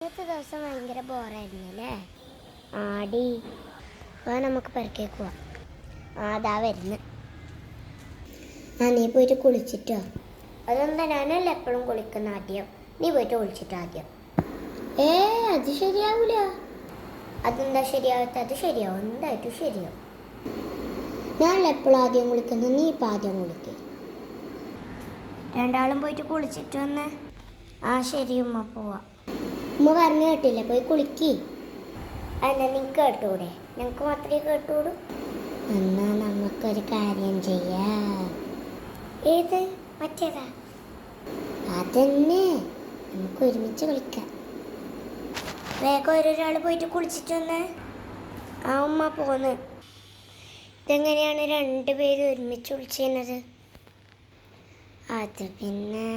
ഇന്നത്തെ ദിവസം ഭയങ്കര ബോറായിരുന്നു അല്ലേ? ആടി അപ്പോൾ നമുക്ക് പെരക്കേക്ക് പോവാം. അതാ വരുന്നു. നീ പോയിട്ട് കുളിച്ചിട്ടോ? അതെന്താ, ഞാനല്ല എപ്പോഴും കുളിക്കുന്ന ആദ്യം. നീ പോയിട്ട് കുളിച്ചിട്ടോ ആദ്യം. അത് ശരിയാവൂല. അതെന്താ ശരിയാവാത്ത? അത് ശരിയാവും, എന്തായിട്ടും ശരിയാവും. ഞാനല്ല എപ്പോഴും ആദ്യം കുളിക്കുന്നത്, നീ ഇപ്പം ആദ്യം കുളിക്കുക. രണ്ടാളും പോയിട്ട് കുളിച്ചിട്ട് വന്നേ. ശരി ഉമ്മ, പോവാം. ഉമ്മ പറഞ്ഞു കേട്ടില്ല, പോയി കുളിക്കി. അല്ല, നിങ്ങൾക്ക് കേട്ടൂടെ? ഞങ്ങൾക്ക് മാത്രമേ കേട്ടൂടൂ. എന്നാ നമുക്കൊരു കാര്യം ചെയ്യാം. ഏത്? മറ്റേതാ? അതന്നെ, നമുക്ക് ഒരുമിച്ച് കുളിക്കാം. വേഗം ഓരോരാൾ പോയിട്ട് കുളിച്ചിട്ട് വന്നേ. ഉമ്മ പോന്ന്. ഇതെങ്ങനെയാണ് രണ്ടുപേരും ഒരുമിച്ച് കുളിച്ചിരുന്നത്? അത് പിന്നെ